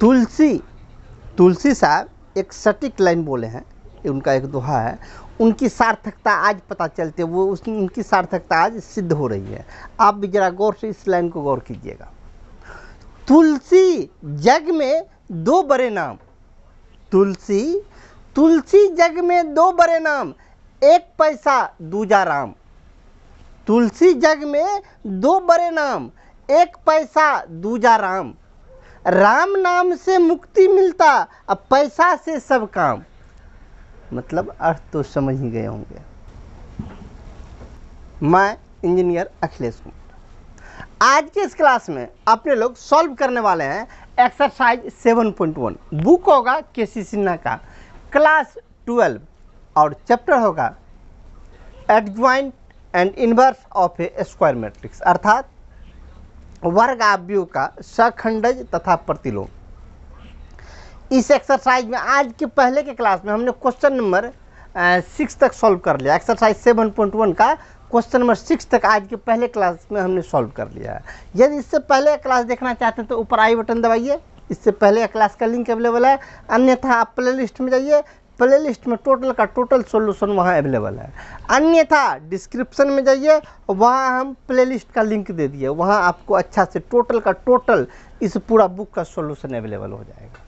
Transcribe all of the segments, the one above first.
तुलसी साहब एक सटीक लाइन बोले हैं, उनका एक दोहा है, उनकी सार्थकता आज पता चलती है, वो उनकी सार्थकता आज सिद्ध हो रही है। आप भी जरा गौर से इस लाइन को गौर कीजिएगा। तुलसी जग में दो बड़े नाम, तुलसी जग में दो बड़े नाम, एक पैसा दूजा राम। तुलसी जग में दो बड़े नाम, एक पैसा दूजा राम। राम नाम से मुक्ति मिलता, अब पैसा से सब काम। मतलब अर्थ तो समझ ही गए होंगे। मैं इंजीनियर अखिलेश कुमार। आज के इस क्लास में अपने लोग सॉल्व करने वाले हैं एक्सरसाइज 7.1। बुक होगा केसी सिन्हा का, क्लास 12, और चैप्टर होगा adjoint and inverse of A square matrix, अर्थात वर्ग आव्यूह का सखंडज तथा प्रतिलोम। इस एक्सरसाइज में आज के पहले के क्लास में हमने क्वेश्चन नंबर 6 तक सॉल्व कर लिया। एक्सरसाइज 7.1 का क्वेश्चन नंबर 6 तक आज के पहले क्लास में हमने सॉल्व कर लिया है। यदि इससे पहले क्लास देखना चाहते हैं तो ऊपर आई बटन दबाइए, इससे पहले क्लास का लिंक अवेलेबल है। अन्यथा आप प्ले लिस्ट में जाइए, प्ले लिस्ट में टोटल का टोटल सॉल्यूशन वहाँ अवेलेबल है। अन्यथा डिस्क्रिप्शन में जाइए, वहाँ हम प्ले लिस्ट का लिंक दे दिए, वहाँ आपको अच्छा से टोटल का टोटल इस पूरा बुक का सॉल्यूशन अवेलेबल हो जाएगा।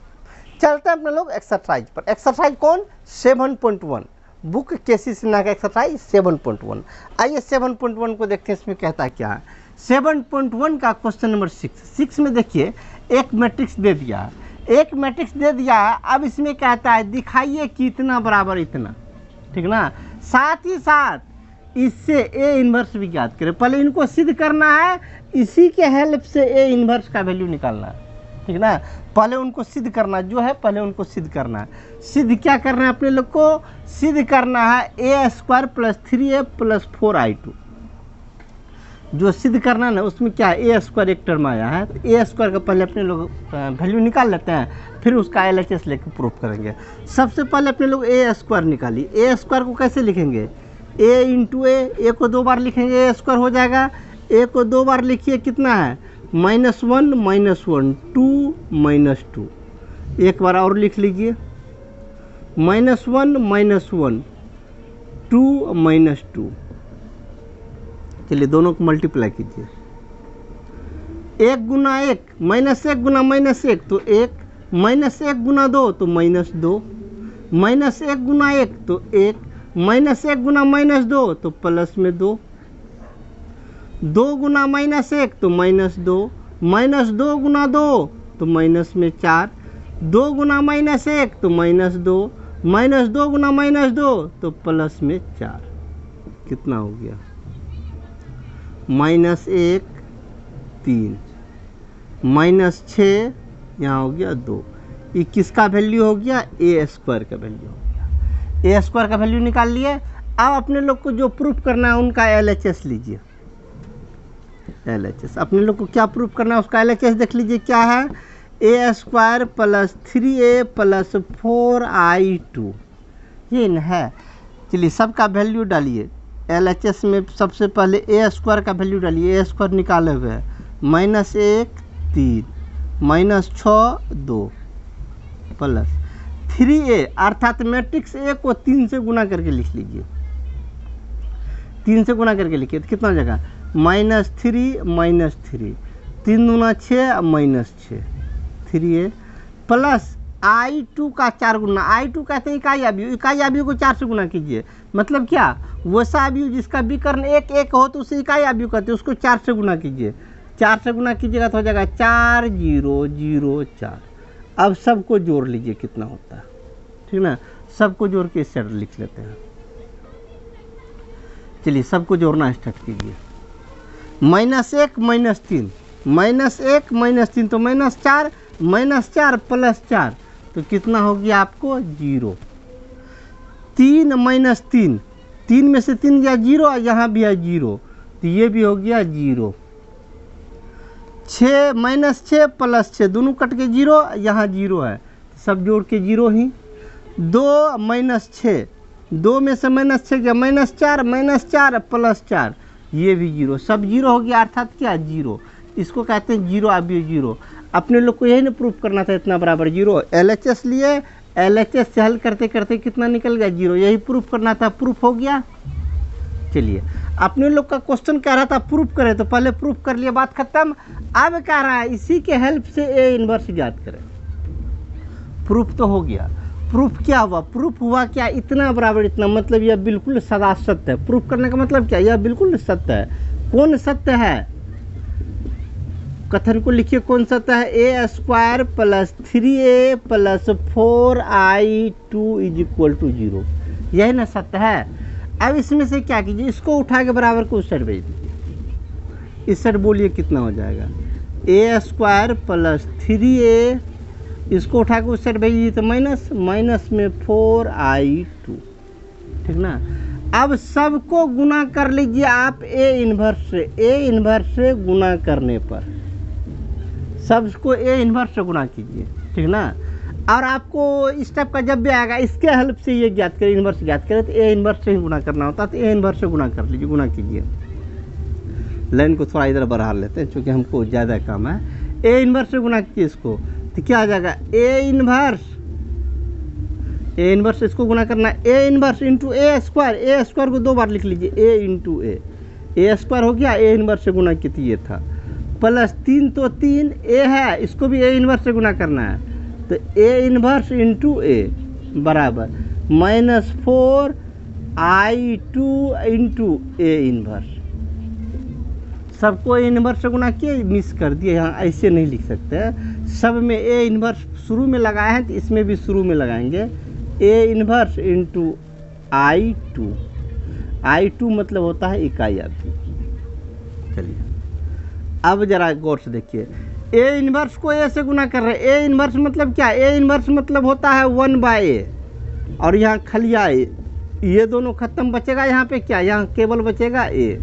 चलते हैं अपने लोग एक्सरसाइज पर। एक्सरसाइज कौन? 7.1, बुक केसी सिन्हा का एक्सरसाइज 7.1। आइए 7.1 को देखते हैं, इसमें कहता क्या है। 7.1 का क्वेश्चन नंबर 6 में देखिए एक मैट्रिक्स दे दिया है, एक मैट्रिक्स दे दिया है। अब इसमें कहता है दिखाइए कि इतना बराबर इतना, ठीक ना। साथ ही साथ इससे ए इन्वर्स भी ज्ञात करें। पहले इनको सिद्ध करना है, इसी के हेल्प से ए इन्वर्स का वैल्यू निकालना है, ठीक ना। पहले उनको सिद्ध करना जो है, पहले उनको सिद्ध करना है। सिद्ध क्या करना है अपने लोग को? सिद्ध करना है ए square plus 3a plus 4i2। जो सिद्ध करना है ना, उसमें क्या है, ए स्क्वायर एक टर्म आया है, तो ए स्क्वायर का पहले अपने लोग वैल्यू निकाल लेते हैं, फिर उसका LHS लेकर प्रूफ करेंगे। सबसे पहले अपने लोग ए स्क्वायर निकालिए। ए स्क्वायर को कैसे लिखेंगे? ए इंटू ए को 2 बार लिखेंगे, ए स्क्वायर हो जाएगा। ए को 2 बार लिखिए, कितना है? -1 -1 2 -2। एक बार और लिख लीजिए, -1 -1 2 -2। चलिए दोनों को मल्टीप्लाई कीजिए। 1 गुना 1 -1 गुना -1 तो 1, -1 गुना 2 तो -2, -1 गुना 1 तो 1, -1 गुना -2 तो प्लस में 2, 2 गुना -1 तो -2, -2 गुना 2 तो माइनस में 4, 2 गुना -1 तो -2, -2 गुना -2 तो प्लस में 4। कितना हो गया? -1 3, -6 यहाँ हो गया 2। ये किसका वैल्यू हो गया? ए स्क्वायर का वैल्यू हो गया। ए स्क्वायर का वैल्यू निकाल लिए। अब अपने लोग को जो प्रूफ करना है उनका LHS लीजिए। LHS अपने लोग को क्या प्रूफ करना है, उसका LHS देख लीजिए क्या है। ए square plus 3a plus 4i2 ये न है। चलिए सबका वैल्यू डालिए। LHS में सबसे पहले ए स्क्वायर का वैल्यू डालिए। ए स्क्वायर निकाले हुए है, -1 3, -6 2 प्लस 3a, अर्थात मैट्रिक्स ए को 3 से गुना करके लिख लीजिए। 3 से गुना करके लिखिए तो कितना हो जाएगा? -3 -3, 3 दूना 6 -6 3a प्लस i2 का 4 गुना। i2 कहते हैं इकाई आव्यूह, इकाई आव्यूह को 4 से गुना कीजिए। मतलब क्या? वैसा आव्यूह जिसका विकर्ण 1 1 हो तो उसे इकाई आव्यूह कहते हैं, उसको 4 से गुना कीजिए। 4 से गुना कीजिएगा तो हो जाएगा 4 0 0 4। अब सबको जोड़ लीजिए कितना होता है, ठीक ना। सबको जोड़ के इस साइड लिख लेते हैं। चलिए सबको जोड़ना स्टार्ट कीजिए। -1 -3, -1 -3 तो -4, -4 प्लस 4 तो कितना हो गया आपको? 0। 3 -3, 3 में से 3 गया 0, यहाँ भी है 0 तो ये भी हो गया 0। 6 -6 प्लस 6 दोनों कट के 0, यहाँ 0 है, सब जोड़ के 0 ही। 2 -6, 2 में से -6 गया -4 प्लस 4 ये भी 0, सब 0 हो गया, अर्थात क्या? 0। इसको कहते हैं जीरो आव्यूह 0। अपने लोग को यही ना प्रूफ करना था, इतना बराबर जीरो। LHS लिए, LHS से हल करते करते कितना निकल गया, जीरो, यही प्रूफ करना था, प्रूफ हो गया। चलिए अपने लोग का क्वेश्चन कह रहा था प्रूफ करें, तो पहले प्रूफ कर लिए, बात खत्म। अब कह रहा है इसी के हेल्प से ए इनवर्स ज्ञात करें। प्रूफ तो हो गया। प्रूफ क्या हुआ, प्रूफ हुआ क्या, इतना बराबर इतना, मतलब यह बिल्कुल सदा सत्य है। प्रूफ करने का मतलब क्या, यह बिल्कुल सत्य है। कौन सत्य है, कथन को लिखिए, कौन सत्य है, a² + 3a + 4i2 = 0, यही ना सत्य है। अब इसमें से क्या कीजिए, इसको उठा के बराबर को उस साइड भेज दीजिए। इस साइड बोलिए कितना हो जाएगा, a² + 3a, इसको उठा के उस साइड भेजिए तो माइनस, माइनस में 4i2, ठीक ना। अब सबको गुना कर लीजिए आप a इन्वर्स से, a इन्वर्स से गुना करने पर सबको a इन्वर्स से गुना कीजिए, ठीक ना। और आपको इस टाइप का जब भी आएगा इसके हेल्प से ये ज्ञात करें, इन्वर्स ज्ञात करें, तो a इन्वर्स से ही गुना करना होता है, तो a इन्वर्स से गुना कर लीजिए, गुना कीजिए। लाइन को थोड़ा इधर बढ़ा लेते हैं क्योंकि हमको ज़्यादा काम है। a इन्वर्स से गुना कीजिए इसको, तो क्या आ जाएगा, a इन्वर्स इसको गुना करना है, a इन्वर्स इंटू a² को 2 बार लिख लीजिए, a इंटू a² हो गया, a इन्वर्स से गुना कितनी ये था, प्लस 3 तो 3 a है, इसको भी a इन्वर्स से गुना करना है, तो a इन्वर्स इंटू a बराबर -4i2 इंटू a इन्वर्स। सबको a इन्वर्स से गुना किए, मिस कर दिए, यहाँ ऐसे नहीं लिख सकते हैं। सब में a इन्वर्स शुरू में लगाए हैं तो इसमें भी शुरू में लगाएंगे, a इन्वर्स इंटू i2 मतलब होता है इकाई आपकी। चलिए अब जरा गौर से देखिए, a इन्वर्स को a से गुना कर रहे हैं, a इन्वर्स मतलब क्या, a इन्वर्स मतलब होता है 1/a, और यहाँ खलिया a, ये दोनों खत्म, बचेगा यहाँ पे क्या, यहाँ केवल बचेगा a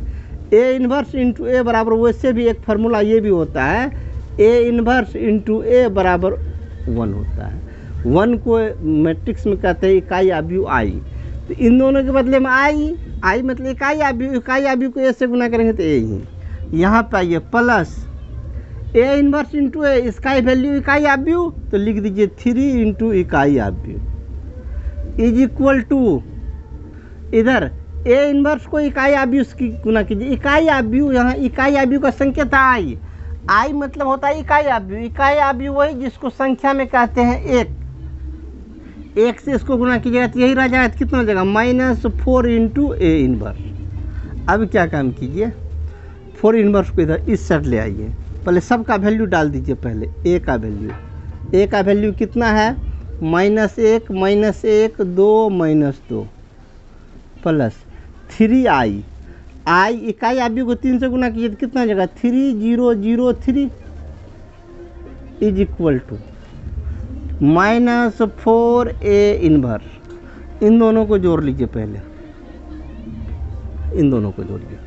इन्वर्स इंटू a बराबर, वैसे भी एक फार्मूला ये भी होता है, a इन्वर्स इंटू a बराबर 1 होता है। 1 को मैट्रिक्स में कहते हैं इकाई आव्यूह i, तो इन दोनों के बदले में i मतलब इकाई आव्यूह को a से गुना करेंगे तो a ही, यहाँ पे आइए plus a inverse into a, इसका वैल्यू इकाई आव्यूह, तो लिख दीजिए 3 इंटू इकाई आव्यूह इज इक्वल टू, इधर a इन्वर्स को इकाई आव्यूह की गुना कीजिए, इकाई आव्यूह, यहाँ इकाई आव्यूह का संकेत है i मतलब होता है इकाई आव्यूह वही जिसको संख्या में कहते हैं 1 से इसको गुना कीजिएगा तो यही रह जाएगा, तो कितना हो जाएगा, -4 इंटू a इन्वर्स। अब क्या काम कीजिए, 4 इन्वर्स को इधर इस साइड ले आइए, पहले सब का वैल्यू डाल दीजिए, पहले a का वैल्यू कितना है, -1 -1 2 -2 प्लस 3i, इकाई आव्यूह को 3 से गुना कीजिए तो कितना जगह, 3003 इज इक्वल टू -4a इन्वर्स। इन दोनों को जोड़ लीजिए, पहले इन दोनों को जोड़िए,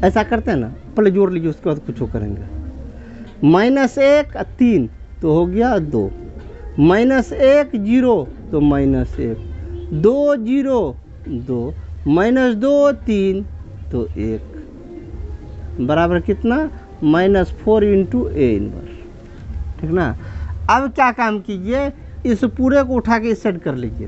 ऐसा करते हैं ना, पहले जोड़ लीजिए उसके बाद कुछ करेंगे। -1 3 तो हो गया 2, -1 0 तो -1, 2 0 2, -2 3 तो 1 बराबर कितना, -4 इंटू a इन्वर्स, ठीक ना। अब क्या काम कीजिए, इस पूरे को उठा के इस साइड कर लीजिए,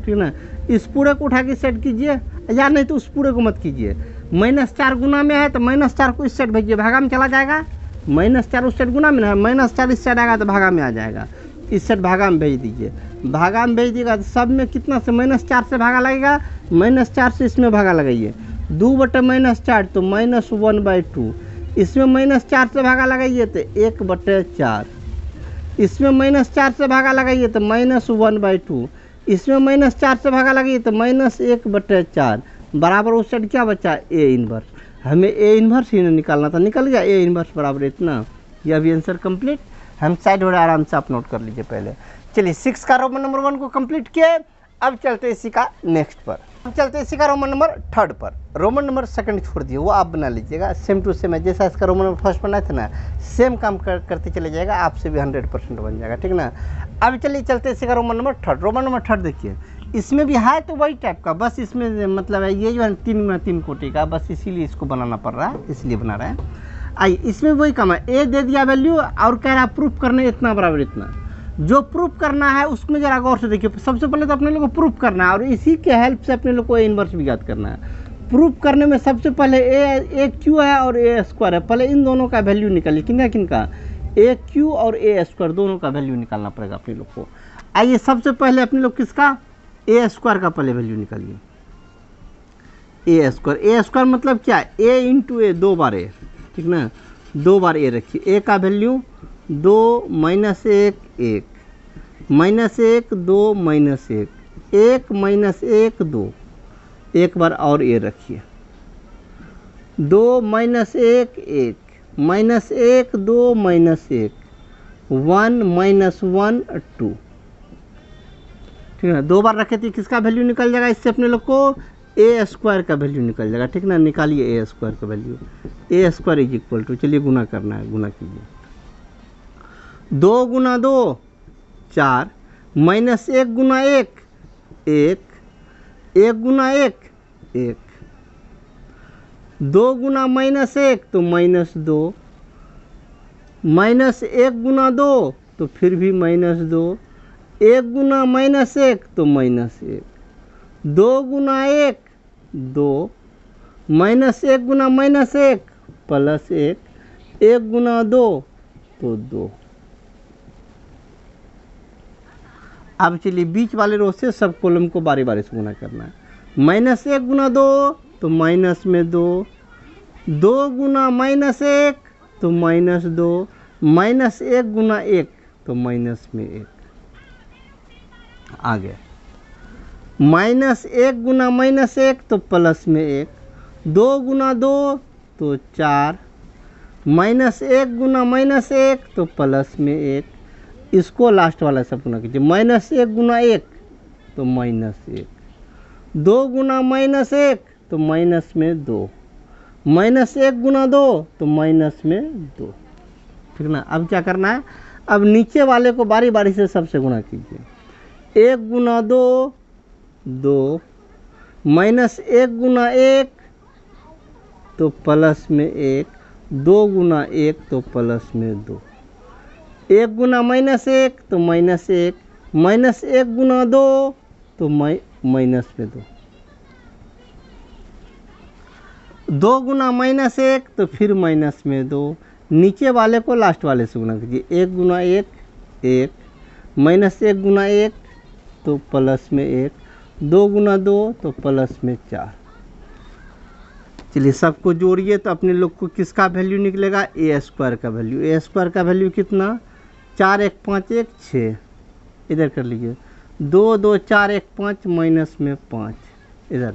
ठीक ना, इस पूरे को उठा के इस साइड कीजिए, या नहीं तो उस पूरे को मत कीजिए। -4 गुना में है तो -4 को इस साइड भेजिए, भागा में चला जाएगा, -4 उस साइड गुना में है, -4 इस साइड आएगा तो भागा में आ जाएगा, इस साइड भागा में भेज दीजिए। भागा में भेज दिएगा तो सब में कितना से, -4 से भागा लगेगा, -4 से इसमें भागा लगाइए, 2/-4 तो -1/2, इसमें -4 से भागा लगाइए तो 1/4, इसमें -4 से भागा लगाइए तो -1/2, इसमें -4 से भागा लगाइए तो -1/4 बराबर उस साइड क्या बचा, a इन्वर्स। हमें a इन्वर्स ही निकालना था, निकल गया, a इन्वर्स बराबर इतना। यह भी आंसर कंप्लीट। हम साइड और आराम से आप नोट कर लीजिए पहले। चलिए 6 का रोमन नंबर 1 को कंप्लीट किए, अब चलते इसी का नेक्स्ट पर, अब चलते इसी का रोमन नंबर 3 पर। रोमन नंबर 2 छोड़ दिए, वो आप बना लीजिएगा, सेम टू सेम है, जैसा इसका रोमन नंबर 1 बनाया था ना, सेम काम करते चले जाएगा, आपसे भी 100% बन जाएगा, ठीक ना। अब चलिए चलते इसी का रोमन नंबर 3। रोमन नंबर 3 देखिए, इसमें भी है तो वही टाइप का, बस इसमें मतलब है ये जो है 3 × 3 कोटि का, बस इसीलिए इसको बनाना पड़ रहा है, इसलिए बना रहे हैं। आइए इसमें वही काम है, ए दे दिया वैल्यू और कह रहा प्रूफ करने इतना बराबर इतना। जो प्रूफ करना है उसमें जरा गौर से देखिए, सबसे पहले तो अपने लोग को प्रूफ करना है और इसी के हेल्प से अपने लोग को ए इनवर्स भी याद करना है। प्रूफ करने में सबसे पहले ए क्यू है और ए स्क्वायर है, पहले इन दोनों का वैल्यू निकालिए। किनका किनका, ए क्यू और ए स्क्वायर दोनों का वैल्यू निकालना पड़ेगा अपने लोग को। आइए सबसे पहले अपने लोग किसका, ए स्क्वायर का पहले वैल्यू निकालिए। ए स्क्वायर मतलब क्या, ए इंटू ए, 2 बार ए, ठीक ना, 2 बार ए रखिए। ए का value 2 minus 1 1 minus 1 2 minus 1 1 minus 1 2, एक बार और ए रखिए। 2 माइनस 1 1 माइनस 1 2 माइनस 1 1 माइनस 1 2, ठीक है ना। 2 बार रखे थे, किसका वैल्यू निकल जाएगा, इससे अपने लोग को ए स्क्वायर का वैल्यू निकल जाएगा, ठीक ना। निकालिए ए स्क्वायर का value, A square is equal to, चलिए गुना करना है, गुना कीजिए। 2 गुना 2 4 माइनस 1 गुना 1 1 1 गुना 1 1, 2 गुना माइनस 1 तो माइनस 2, माइनस 1 गुना 2 तो फिर भी माइनस 2, 1 गुना माइनस 1 तो माइनस 1, 2 गुना 1 2, माइनस 1 गुना माइनस 1 प्लस 1, 1 गुना 2 तो 2। अब चलिए बीच वाले रो से सब कॉलम को बारी बारी से गुना करना है। माइनस 1 गुना 2 तो माइनस में 2, 2 गुना माइनस 1 तो माइनस 2, माइनस 1 गुना 1 तो माइनस में 1 आ गया। माइनस 1 गुना माइनस 1 तो प्लस में 1, 2 गुना 2 तो 4, माइनस 1 गुना माइनस 1 तो प्लस में 1, इसको लास्ट वाला सब गुना कीजिए। माइनस 1 गुना 1 तो माइनस 1, 2 गुना माइनस 1 तो माइनस में 2, माइनस 1 गुना 2 तो माइनस में 2, ठीक ना। अब क्या करना है, अब नीचे वाले को बारी बारी से सबसे गुना कीजिए। 1 गुना 2 2, माइनस 1 गुना 1 तो प्लस में 1, 2 गुना 1 तो प्लस में 2, 1 गुना माइनस 1 तो माइनस 1, माइनस 1 गुना 2 तो माइनस में 2, 2 गुना माइनस 1 तो फिर माइनस में 2, नीचे वाले को लास्ट वाले से गुना कीजिए। 1 गुना 1 1, माइनस 1 गुना 1 तो प्लस में 1, 2 गुना 2 तो प्लस में 4। चलिए सबको जोड़िए तो अपने लोग को किसका वैल्यू निकलेगा, ए स्क्वायर का वैल्यू। ए स्क्वायर का वैल्यू कितना, 4 1 5 1 6, इधर कर लीजिए। 2 2 4 1 5 माइनस में 5, इधर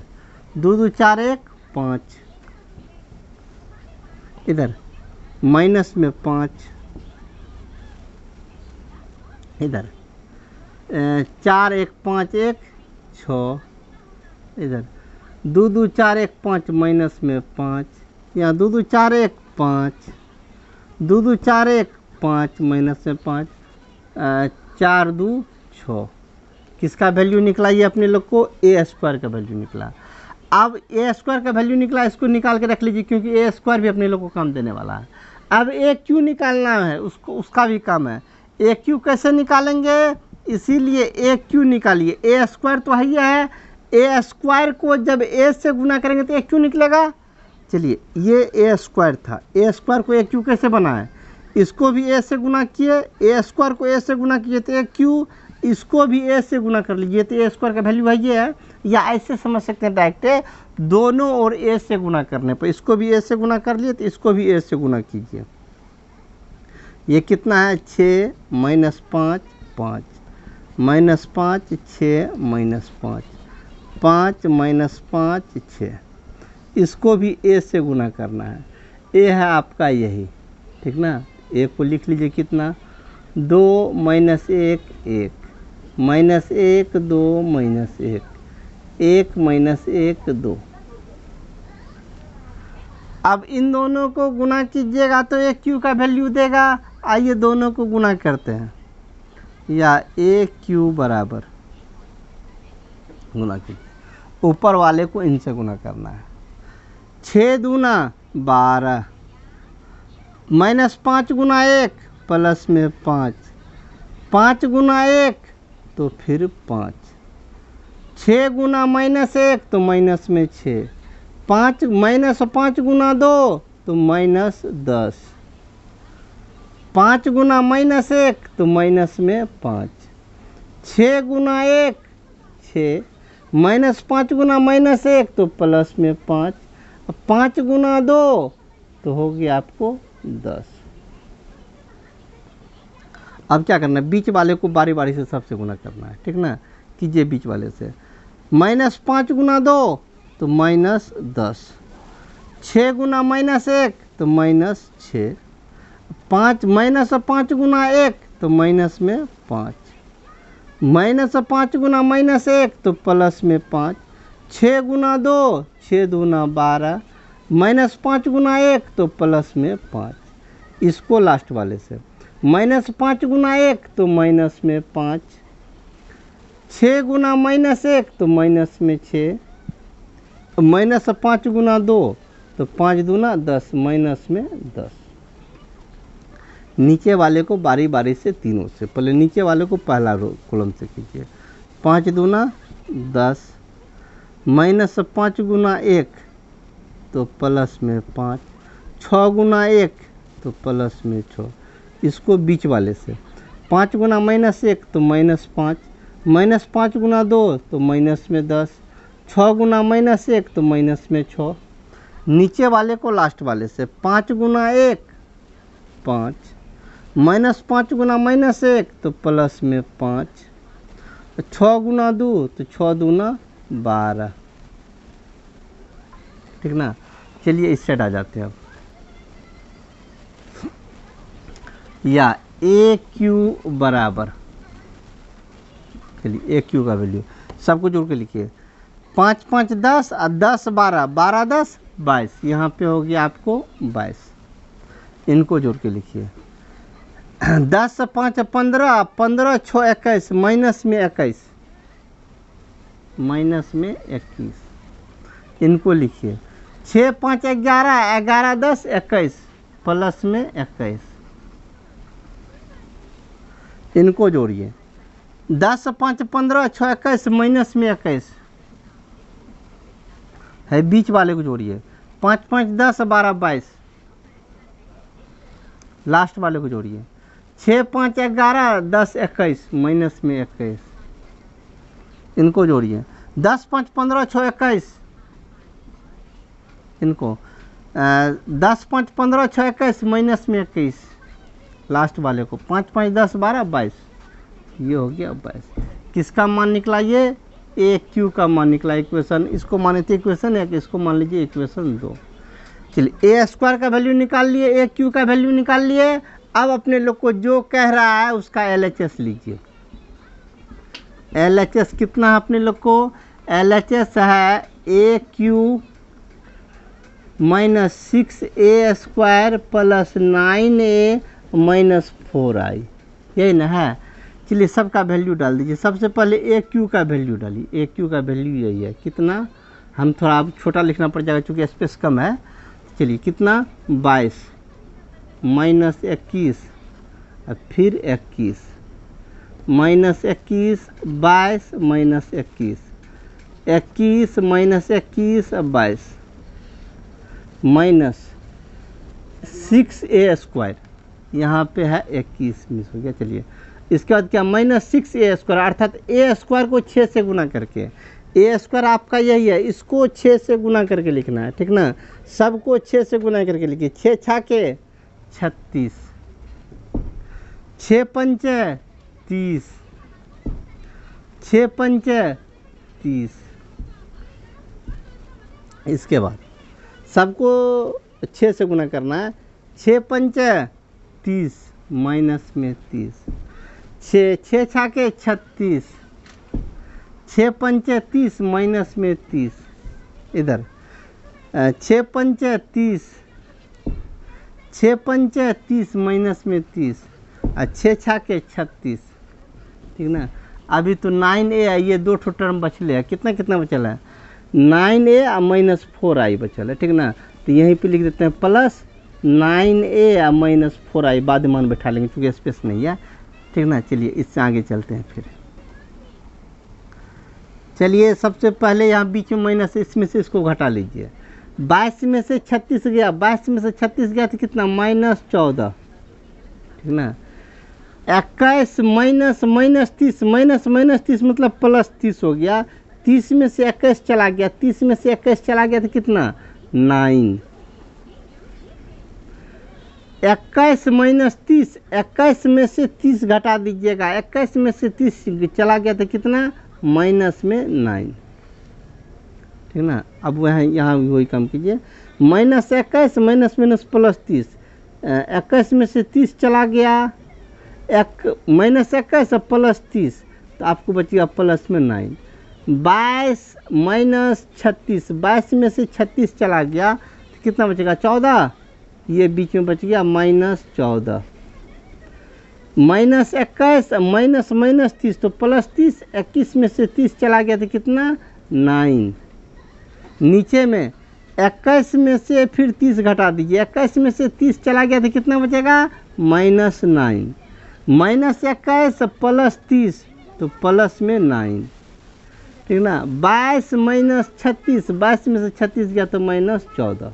2 2 4 1 5, इधर माइनस में 5, इधर 4 1 5 1 6, इधर 2 2 4 1 5 माइनस में 5, यहाँ 2 2 4 1 5, 2 2 4 1 5 माइनस में 5, 4 2 6, किसका वैल्यू निकला, ये अपने लोग को ए स्क्वायर का वैल्यू निकला। अब ए स्क्वायर का वैल्यू निकला, इसको निकाल के रख लीजिए क्योंकि ए स्क्वायर भी अपने लोग को काम देने वाला है। अब ए क्यू निकालना है, उसका भी काम है। ए क्यू कैसे निकालेंगे, इसीलिए ए क्यू निकालिए। ए स्क्वायर तो है, ए स्क्वायर को जब ए से गुना करेंगे तो ए क्यू निकलेगा। चलिए ये ए स्क्वायर था, ए स्क्वायर को ए क्यू कैसे बना है, इसको भी ए से गुना किए, ए स्क्वायर को ए से गुना किए तो ए क्यू, इसको भी ए से गुना कर लीजिए तो ए स्क्वायर का वैल्यू ये है। या ऐसे समझ सकते हैं डायरेक्ट, दोनों और ए से गुना करने पर, इसको भी ए से गुना कर लिए तो इसको भी ए से गुना कीजिए। ये कितना है, 6 माइनस 5 5 माइनस 5 6 माइनस 5 5 माइनस 5 6, इसको भी ए से गुना करना है। ए है आपका यही, ठीक ना। ए को लिख लीजिए कितना, 2 माइनस 1 1 माइनस 1 2 माइनस 1 1 माइनस 1 2। अब इन दोनों को गुना कीजिएगा तो ए क्यू का वैल्यू देगा। आइए दोनों को गुना करते हैं, या ए क्यू बराबर गुना कीजिए, ऊपर वाले को इनसे गुना करना है। 6 दूना 12, -5 गुना 1 प्लस में 5, 5 गुना 1 तो फिर 5, 6 गुना -1 तो माइनस में 6, 5 -5 गुना 2 तो -10, 5 गुना -1 तो माइनस में 5, 6 गुना 1 6, -5 गुना -1 तो प्लस में 5, 5 गुना 2 तो हो गया आपको 10। अब क्या करना है, बीच वाले को बारी बारी से सबसे गुना करना है, ठीक ना। कीजिए बीच वाले से, -5 गुना 2 तो -10, 6 गुना -1 तो -6, 5 -5 गुना 1 तो माइनस में 5, -5 गुना -1 तो प्लस में 5, 6 गुना 2 6 दूना 12, -5 गुना 1 तो प्लस में 5। इसको लास्ट वाले से, -5 गुना 1 तो माइनस में 5, 6 गुना -1 तो माइनस में 6, -5 गुना 2 तो 5 दूना 10, माइनस में 10। नीचे वाले को बारी बारी से तीनों से, पहले नीचे वाले को पहला कॉलम से कीजिए। 5 दूना 10, -5 गुना 1 तो प्लस में 5, 6 गुना 1 तो प्लस में 6। इसको बीच वाले से, 5 गुना -1 तो -5, -5 गुना 2 तो माइनस में 10, 6 गुना -1 तो माइनस में 6। नीचे वाले को लास्ट वाले से, 5 गुना 1 5, -5 गुना -1 तो प्लस में 5, 6 गुना 2 तो 6 दूना 12, ठीक ना। चलिए इस साइड आ जाते हैं अब, या ए क्यू बराबर, चलिए ए क्यू का वैल्यू सबको जोड़ के लिखिए, 5 5 10 और 10 12, 12 10 22, यहाँ पे हो गया आपको 22। इनको जोड़ के लिखिए, 10 5 15, 15 6 21, माइनस में 21, माइनस में 21। इनको लिखिए, 6 5 11, 11 10 21, प्लस में 21। इनको जोड़िए, 10 5 15, 6 21, माइनस में 21 है। बीच वाले को जोड़िए, 5 5 10 12 22। लास्ट वाले को जोड़िए, 6 5 11, 10 21, माइनस में 21। इनको जोड़िए, 10 5 15 6 21। इनको 10 5 15 6 21, माइनस में 21। लास्ट वाले को 5 5 10 12 22। ये हो गया 22। किसका मान निकला ये? ए क्यू का मान निकला इक्वेशन। इसको माने थे इक्वेशन 1, इसको मान लीजिए इक्वेशन 2। चलिए ए स्क्वायर का वैल्यू निकाल लिए, ए क्यू का वैल्यू निकाल लिए। अब अपने लोग को जो कह रहा है उसका LHS लीजिए। LHS कितना है अपने लोग को? LHS है A Q minus 6a square plus 9a minus 4i, यही ना है। चलिए सबका वैल्यू डाल दीजिए। सबसे पहले ए क्यू का वैल्यू डालिए। ए क्यू का वैल्यू यही है, कितना, हम थोड़ा अब छोटा लिखना पड़ जाएगा क्योंकि स्पेस कम है। चलिए कितना, 22 माइनस 21 और फिर 21 माइनस 21, 22 माइनस 21, 21 माइनस 21 और 22 माइनस 6a स्क्वायर, यहाँ पे है 21 मिस हो गया। चलिए इसके बाद क्या, माइनस 6a स्क्वायर, अर्थात a स्क्वायर को 6 से गुना करके, a स्क्वायर आपका यही है, इसको 6 से गुना करके लिखना है, ठीक ना। सबको 6 से गुना करके लिखिए। 6 छाके 36, 6 पंचे 30, 6 पंचे 30। इसके बाद सबको 6 से गुना करना है। 6 पंचे 30 माइनस में 30, 6 छाके 36, 6 पंचे 30 माइनस में 30, इधर 6 पंचे 30, 6 पंचे 30 माइनस में 30 और 6 छाके 36, ठीक ना। अभी तो 9a है, ये 2 ठो टर्म बचले है। कितना कितना बचल है, 9a और माइनस 4i बचल है, ठीक ना। तो यहीं पे लिख देते हैं प्लस 9a माइनस 4i बाद में मान बैठा लेंगे क्योंकि स्पेस नहीं है, ठीक ना। चलिए इससे आगे चलते हैं फिर। चलिए सबसे पहले यहाँ बीच में माइनस, इसमें से इसको घटा लीजिए। 22 में से 36 गया, 22 में से 36 गया तो कितना, -14, ठीक ना। 21 माइनस -30, -30 मतलब +30 हो गया। 30 में से 21 चला गया, 30 में से 21 चला गया तो कितना, 9। 21 माइनस 30, 21 में से 30 घटा दीजिएगा, 21 में से 30 चला गया तो कितना, माइनस में 9, ठीक ना। अब वह यहाँ भी वही काम कीजिए, -21 माइनस +30, 21 में से 30 चला गया, -21 + 30 तो आपको बचेगा प्लस में 9। 22 माइनस 36, 22 में से 36 चला गया तो कितना बचेगा, 14, ये बीच में बच गया -14। -21 माइनस -30 तो +30, 21 में से 30 चला गया तो कितना, 9। नीचे में 21 में से फिर 30 घटा दीजिए, 21 में से 30 चला गया तो कितना बचेगा, -9। -21 + 30 तो प्लस में 9, ठीक ना। 22 माइनस 36, 22 में से 36 गया तो -14,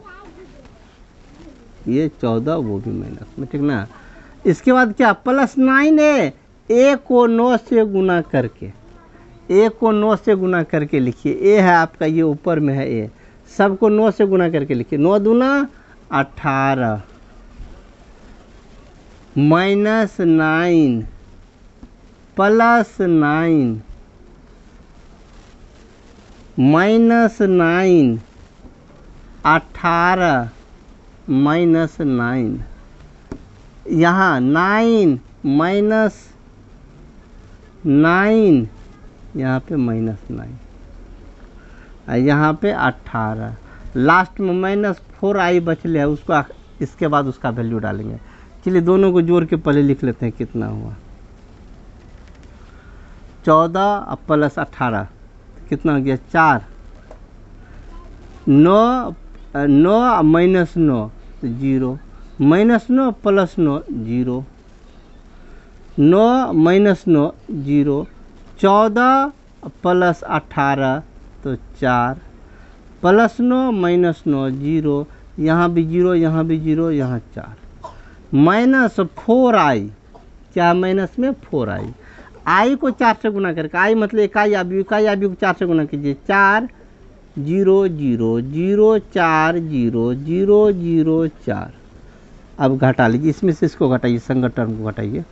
ये 14 वो भी माइनस में, ठीक ना। इसके बाद क्या, +9 है, a को 9 से गुना करके, a को 9 से गुना करके लिखिए। a है आपका, ये ऊपर में है a, सबको 9 से गुना करके लिखिए। 9 दूना 18 -9 +9 -9 18 -9, यहाँ 9 -9, यहाँ पे -9, यहाँ पे 18, लास्ट में -4i बचले है, उसको इसके बाद उसका वैल्यू डालेंगे। चलिए दोनों को जोड़ के पहले लिख लेते हैं कितना हुआ। 14 + 18 कितना हो गया, 4। 9 -9 तो 0, -9 + 9 0, 9 -9 0, 14 + 18 तो 4, +9 -9 0, यहाँ भी 0, यहाँ भी 0, यहाँ 4, -4i, क्या माइनस में 4i, i को 4 से गुना करके, i मतलब इकाई आयु को 4 से गुना कीजिए, 4 0 0 0 4 0 0 0 4। अब घटा लीजिए, इसमें से इसको घटाइए, संगत टर्म को घटाइए,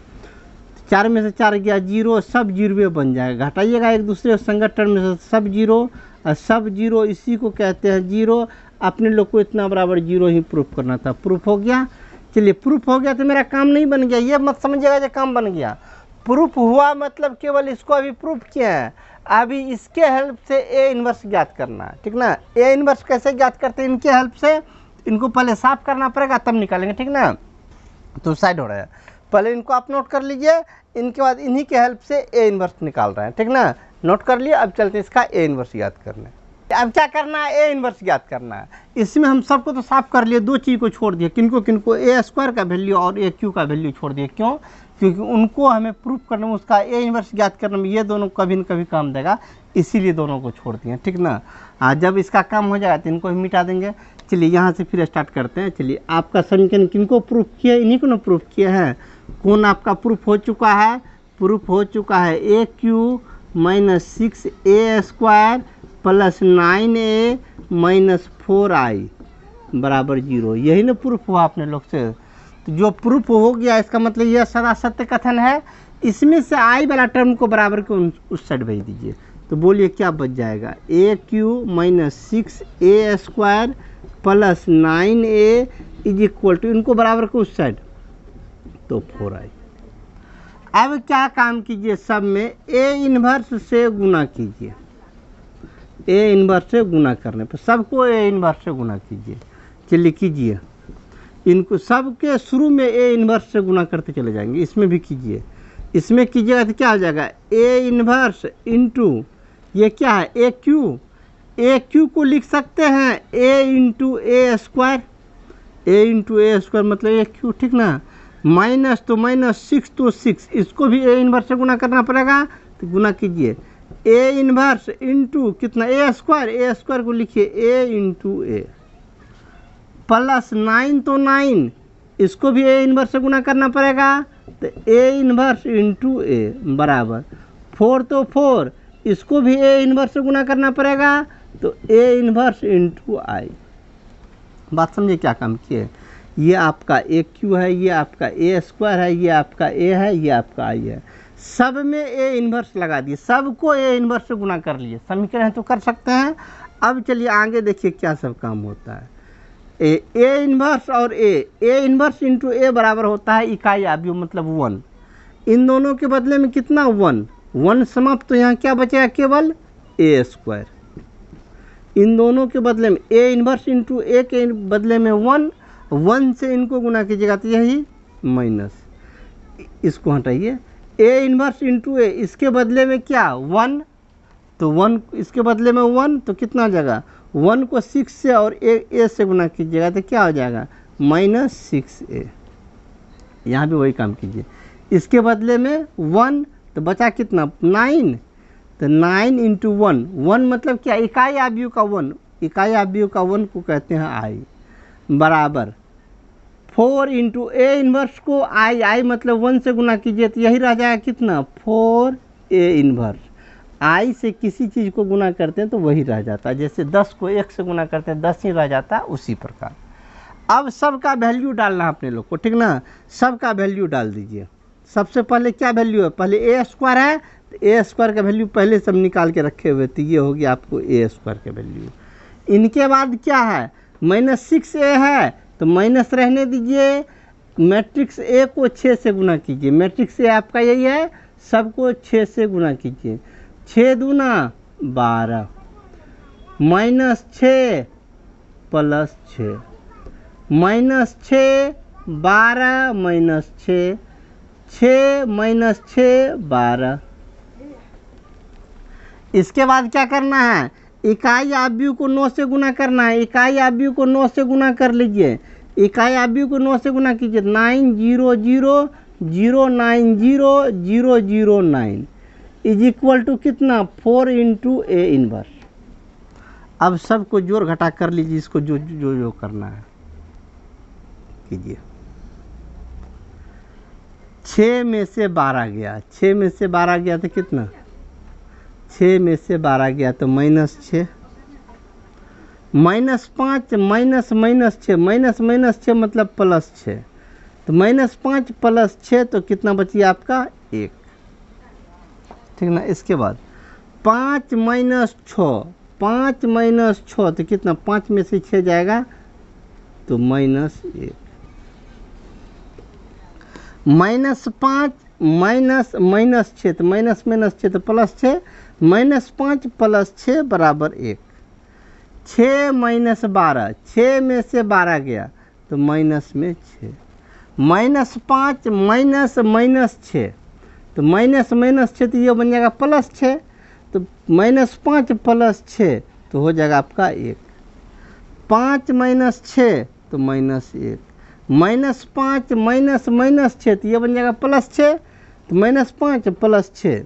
4 में से 4 गया 0, सब 0 बन जाएगा। घटाइएगा एक दूसरे संगत टर्म में से सब 0, और सब 0 इसी को कहते हैं 0। अपने लोग को इतना बराबर 0 ही प्रूफ करना था, प्रूफ हो गया। चलिए प्रूफ हो गया तो मेरा काम नहीं बन गया, ये मत समझिएगा जो काम बन गया। प्रूफ हुआ मतलब केवल इसको अभी प्रूफ किया है, अभी इसके हेल्प से ए इन्वर्स ज्ञात करना है, ठीक ना। ए इन्वर्स कैसे ज्ञात करते हैं, इनके हेल्प से, इनको पहले साफ करना पड़ेगा तब निकालेंगे, ठीक ना। तो साइड हो रहा है, पहले इनको आप नोट कर लीजिए, इनके बाद इन्हीं के हेल्प से ए इन्वर्स निकाल रहे हैं, ठीक ना। नोट कर लिए, अब चलते इसका ए इन्वर्स ज्ञात करने। अब क्या करना है, ए इन्वर्स ज्ञात करना है। इसमें हम सबको तो साफ कर लिए, दो चीज़ को छोड़ दिए, किनको किनको, a² का वैल्यू और a³ का वैल्यू छोड़ दिए। क्यों, क्योंकि उनको हमें प्रूफ करने में, उसका ए इन्वर्स ज्ञात करने में ये दोनों कभी न कभी काम देगा, इसीलिए दोनों को छोड़ दिए, ठीक ना। जब इसका काम हो जाएगा तो इनको भी मिटा देंगे। चलिए यहाँ से फिर स्टार्ट करते हैं। चलिए आपका समीकरण किनको प्रूफ किया, इन्हीं को ना प्रूफ किया है। कौन आपका प्रूफ हो चुका है, प्रूफ हो चुका है a³ - 6a² + 9a - 4i बराबर 0, यही ना प्रूफ हुआ आपने लोग से। तो जो प्रूफ हो गया इसका मतलब यह सदा सत्य कथन है। इसमें से आई वाला टर्म को बराबर के उस साइड भेज दीजिए, तो बोलिए क्या बच जाएगा, a³ - 6a² + 9a = इनको बराबर के उस साइड, तो 4i। अब क्या काम कीजिए, सब में ए इन्वर्स से गुना कीजिए, ए इन्वर्स से गुना करने पर सबको ए इन्वर्स से गुना कीजिए। चलिए कीजिए, इनको सबके शुरू में ए इन्वर्स से गुना करते चले जाएंगे। इसमें भी कीजिए, इसमें कीजिएगा तो क्या हो जाएगा, ए इन्वर्स इंटू ये क्या है, a³ को लिख सकते हैं a × a², A into A square मतलब ए क्यू, ठीक ना। माइनस तो माइनस, 6 तो 6, इसको भी ए इन्वर्स से गुना करना पड़ेगा, तो गुना कीजिए। ए इन्वर्स इंटू कितना, ए स्क्वायर को लिखिए ए इंटू ए, प्लस 9 तो 9, इसको भी ए इन्वर्स से गुना करना पड़ेगा, तो ए इन्वर्स इंटू ए बराबर 4 तो 4, इसको भी ए इन्वर्स से गुना करना पड़ेगा, तो ए इन्वर्स इंटू आई। बात समझे क्या काम किए। ये आपका ए क्यू है, ये आपका ए स्क्वायर है, ये आपका ए है, ये आपका आई है, सब में ए इन्वर्स लगा दिए, सबको ए इन्वर्स से गुना कर लिए। समीकरण तो कर सकते हैं। अब चलिए आगे देखिए क्या सब काम होता है। ए इन्वर्स और ए इन्वर्स इंटू ए बराबर होता है इकाई अवयव मतलब 1। इन दोनों के बदले में कितना 1 समाप्त, तो यहाँ क्या बचेगा केवल ए स्क्वायर। इन दोनों के बदले में ए इन्वर्स इंटू ए के बदले में 1 से इनको गुना कीजिएगा तो यही माइनस, इसको हटाइए। ए इन्वर्स इंटू ए, इसके बदले में क्या 1, तो 1 इसके बदले में 1, तो कितना हो जाएगा 1 को 6 से और ए से गुना कीजिएगा तो क्या हो जाएगा -6a। यहाँ भी वही काम कीजिए। इसके बदले में 1, तो बचा कितना 9, तो 9 इंटू 1 मतलब क्या इकाई अवयव का 1, इकाई अवयव का 1 को कहते हैं आई, बराबर 4 इंटू ए इन्वर्स को आई मतलब 1 से गुना कीजिए तो यही रह जाएगा कितना 4 ए इन्वर्स। आई से किसी चीज़ को गुना करते हैं तो वही रह जाता है, जैसे 10 को 1 से गुना करते हैं 10 ही रह जाता है, उसी प्रकार। अब सबका वैल्यू डालना अपने लोग को, ठीक ना। सबका वैल्यू डाल दीजिए। सबसे पहले क्या वैल्यू है, पहले ए स्क्वायर है, तो ए स्क्वायर का वैल्यू पहले सब निकाल के रखे हुए, तो ये होगी आपको ए स्क्वायर का वैल्यू। इनके बाद क्या है -6a है, तो माइनस रहने दीजिए। मैट्रिक्स ए को 6 से गुना कीजिए, मैट्रिक्स ए आपका यही है, सबको 6 से गुना कीजिए। 6 दूना 12, -6 + 6, -6 12 -6, 6 - 6 12। इसके बाद क्या करना है, इकाई अवयव को 9 से गुना करना है। इकाई अवयव को 9 से गुना कर लीजिए, इकाई अवयव को 9 से गुना कीजिए। 9 0 0 0 9 0 0 0 9 इज इक्वल टू कितना 4 इंटू ए इन्वर्स। अब सबको जोड़ घटा कर लीजिए, इसको जो जो जो करना है कीजिए। 6 में से 12 गया, 6 में से 12 गया तो कितना 6 में से 12 गया तो -6, -5 -6 -6 मतलब +6, तो -5 + 6 तो कितना बचिए आपका 1, ठीक ना। इसके बाद 5 - 6, 5 - 6 तो कितना 5 में से 6 जाएगा तो -1, -5 -6 तो -6 तो +6, -5 + 6 = 1। 6 - 12, 6 में से 12 गया तो माइनस में 6, -5 -6 तो -6 तो ये बन जाएगा +6, तो -5 + 6 तो हो जाएगा आपका 1। 5 - 6 तो -1, -5 -6 तो ये बन जाएगा +6, तो -5 + 6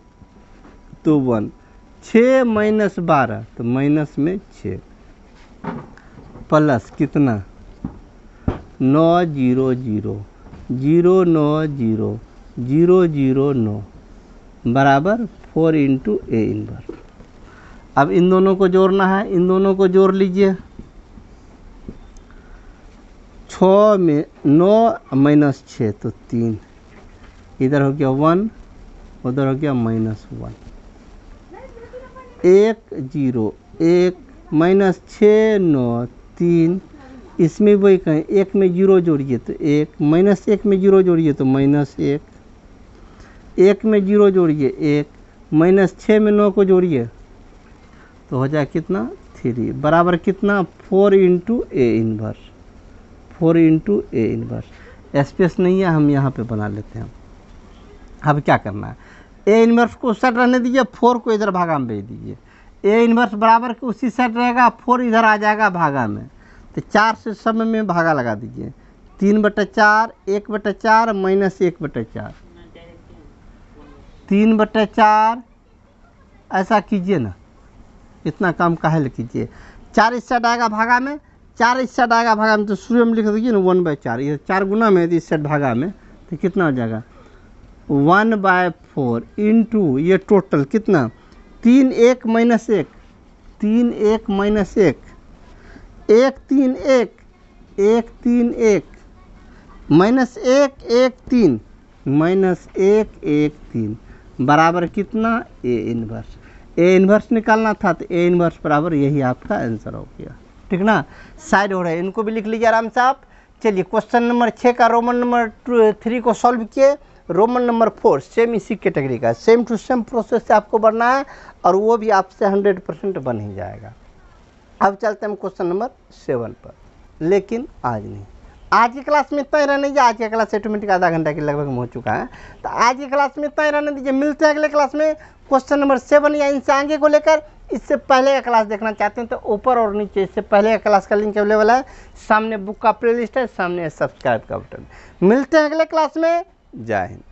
तो 1, 6 - 12 तो माइनस में 6 प्लस कितना 9 0 0 0 9 0 0 0 9 बराबर 4 इंटू ए इन्वर्स। अब इन दोनों को जोड़ना है, इन दोनों को जोड़ लीजिए। 6 में 9 - 6 तो 3, इधर हो गया 1, उधर हो गया -1, 1 0 1 -6 9 3, इसमें वही कहें 1 में 0 जोड़िए तो 1, -1 में 0 जोड़िए तो -1, 1 में 0 जोड़िए 1, -6 में 9 को जोड़िए तो हो जाए कितना 3 बराबर कितना 4 into A inverse, 4 into A inverse. Space नहीं है, हम यहाँ पे बना लेते हैं। अब क्या करना है, ए इन्वर्स को उस साइड रहने दीजिए, 4 को इधर भागा में भेज दीजिए। ए इन्वर्स बराबर के उसी साइड रहेगा, 4 इधर आ जाएगा भागा में, तो 4 से सब में भागा लगा दीजिए, 3/4, 1/4 माइनस 1/4, 3/4, ऐसा कीजिए ना, इतना काम काहे ले कीजिए। 4 इस साइड आएगा भागा में, 4 इस साइड आएगा भागा में, तो शुरू में लिख दीजिए ना 1/4, ये 4 गुना में इस साइड भागा में, तो कितना हो जाएगा 1/4 इंटू ये टोटल कितना 3 1 माइनस 1, 3 1 माइनस 1, 1 3 1, 1 3 1 माइनस 1 1 3 माइनस 1 1 3 बराबर कितना ए इन्वर्स। ए इन्वर्स निकालना था तो ए इन्वर्स बराबर यही आपका आंसर हो गया, ठीक ना। साइड हो रहा है, इनको भी लिख लीजिए आराम से आप। चलिए क्वेश्चन नंबर 6 का रोमन नंबर 3 को सॉल्व किए। रोमन नंबर 4 सेम इसी कैटेगरी का, सेम टू सेम प्रोसेस से आपको बढ़ना है और वो भी आपसे 100% बन ही जाएगा। अब चलते हैं क्वेश्चन नंबर 7 पर, लेकिन आज नहीं। आज की क्लास में इतना ही रहने दीजिए, आज की क्लास ऑटोमेटिक आधा घंटा के लगभग हो चुका है, तो आज की क्लास में इतना ही रहने दीजिए। मिलते हैं अगले क्लास में क्वेश्चन नंबर 7 या इनसे आगे को लेकर। इससे पहले का क्लास देखना चाहते हैं तो ऊपर और नीचे इससे पहले का क्लास का लिंक अवेलेबल है, सामने बुक का प्लेलिस्ट है, सामने सब्सक्राइब का बटन। मिलते हैं अगले क्लास में, जय हिंद।